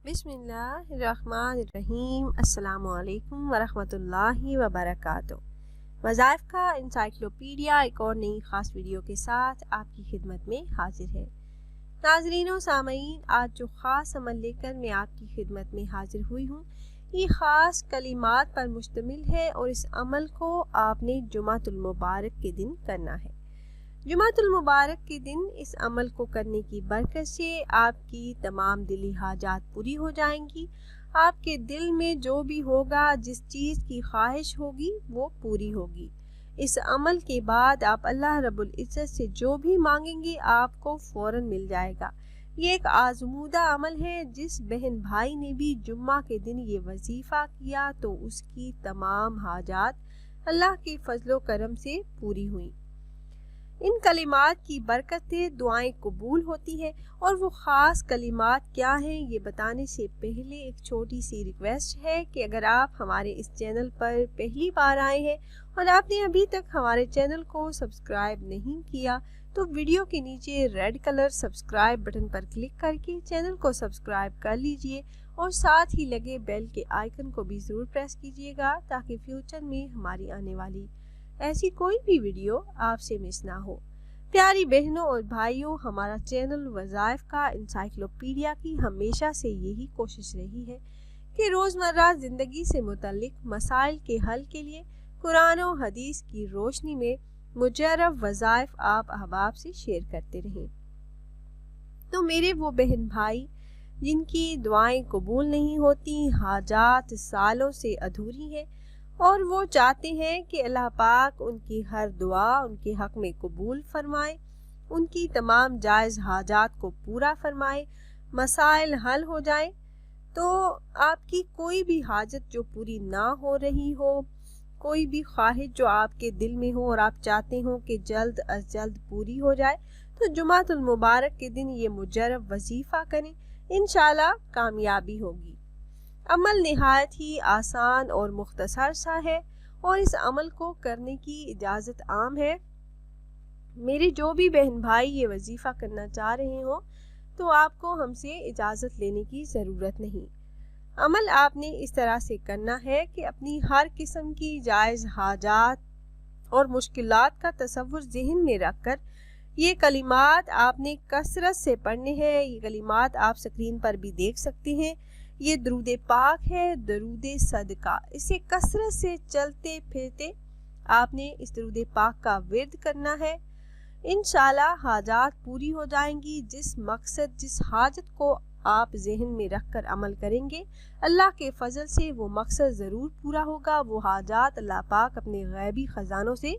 बिस्मिल्लाहिर्रहमानिर्रहीम। अस्सलामुअलैकुम वरहमतुल्लाहि वबरकातुहू। वज़ाइफ़ का इंसाइक्लोपीडिया एक और नई ख़ास वीडियो के साथ आपकी खिदमत में हाजिर है। नाज़रीन व सामईन, आज जो ख़ास अमल लेकर मैं आपकी खिदमत में हाजिर हुई हूँ, ये ख़ास कलिमात पर मुश्तमिल है और इस अमल को आपने जुमातुल मुबारक के दिन करना है। जुमातुल मुबारक के दिन इस अमल को करने की बरकत से आपकी तमाम दिली हाजात पूरी हो जाएंगी। आपके दिल में जो भी होगा, जिस चीज़ की ख्वाहिश होगी, वो पूरी होगी। इस अमल के बाद आप अल्लाह रब्बुल इज़्ज़त से जो भी मांगेंगे आपको फ़ौरन मिल जाएगा। ये एक आज़मूदा अमल है। जिस बहन भाई ने भी जुम्मा के दिन ये वजीफ़ा किया तो उसकी तमाम हाजात अल्लाह के फजलो करम से पूरी हुई। इन कलिमात की बरकत से दुआएं कबूल होती है। और वो ख़ास कलिमात क्या हैं, ये बताने से पहले एक छोटी सी रिक्वेस्ट है कि अगर आप हमारे इस चैनल पर पहली बार आए हैं और आपने अभी तक हमारे चैनल को सब्सक्राइब नहीं किया तो वीडियो के नीचे रेड कलर सब्सक्राइब बटन पर क्लिक करके चैनल को सब्सक्राइब कर लीजिए और साथ ही लगे बेल के आइकन को भी ज़रूर प्रेस कीजिएगा ताकि फ्यूचर में हमारी आने वाली ऐसी कोई भी वीडियो आपसे मिस ना हो। प्यारी बहनों और भाइयों, हमारा चैनल वज़ाइफ़ का इंसाइक्लोपीडिया की हमेशा से यही कोशिश रही है कि रोज़मर्रा ज़िंदगी से मुतल्लिक मसाइल के हल के लिए कुरान और हदीस की रोशनी में मुजर्रब वज़ाइफ़ आप अहबाब से शेयर करते रहें। तो मेरे वो बहन भाई जिनकी दुआएं कबूल नहीं होती, हाजात सालों से अधूरी हैं और वो चाहते हैं कि अल्लाह पाक उनकी हर दुआ उनके हक में कबूल फरमाए, उनकी तमाम जायज़ हाजात को पूरा फरमाए, मसाइल हल हो जाए। तो आपकी कोई भी हाजत जो पूरी ना हो रही हो, कोई भी ख्वाहिश जो आपके दिल में हो और आप चाहते हो कि जल्द अज जल्द पूरी हो जाए, तो जुमातुल मुबारक के दिन ये मुजर्रब वजीफ़ा करें, इंशाल्लाह कामयाबी होगी। अमल निहायत ही आसान और मुख्तसर सा है और इस अमल को करने की इजाज़त आम है। मेरे जो भी बहन भाई ये वजीफ़ा करना चाह रहे हो तो आपको हमसे इजाज़त लेने की ज़रूरत नहीं। अमल आपने इस तरह से करना है कि अपनी हर किस्म की जायज़ हाजात और मुश्किलात का तसव्वुर ज़हन में रखकर ये कलिमात आपने कसरत से पढ़ने हैं। ये कलिमात आप स्क्रीन पर भी देख सकते हैं। ये दरूद पाक है, दरूद सदका। इसे कसरत से चलते फिरते आपने इस दरूद पाक का विर्द करना है। इंशाल्लाह हाजात पूरी हो जाएंगी। जिस मकसद जिस हाजत को आप जहन में रखकर अमल करेंगे, अल्लाह के फजल से वो मकसद ज़रूर पूरा होगा। वो हाजात अल्लाह पाक अपने गैबी ख़जानों से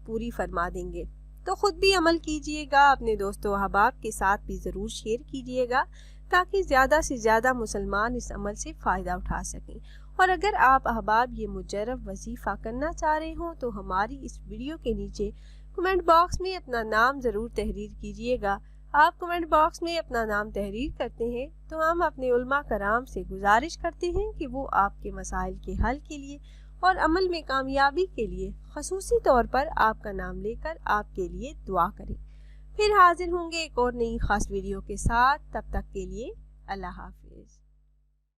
पूरी फरमा देंगे। तो ख़ुद भी अमल कीजिएगा, अपने दोस्तों अहबाब के साथ भी ज़रूर शेयर कीजिएगा ताकि ज़्यादा से ज़्यादा मुसलमान इस अमल से फ़ायदा उठा सकें। और अगर आप अहबाब ये मुजर्रब वजीफ़ा करना चाह रहे हो तो हमारी इस वीडियो के नीचे कमेंट बॉक्स में अपना नाम ज़रूर तहरीर कीजिएगा। आप कमेंट बॉक्स में अपना नाम तहरीर करते हैं तो हम अपने उलमा कराम से गुजारिश करते हैं कि वो आपके मसाइल के हल के लिए और अमल में कामयाबी के लिए ख़ुसूसी तौर पर आपका नाम लेकर आपके लिए दुआ करें। फिर हाजिर होंगे एक और नई ख़ास वीडियो के साथ। तब तक के लिए अल्लाह हाफिज़।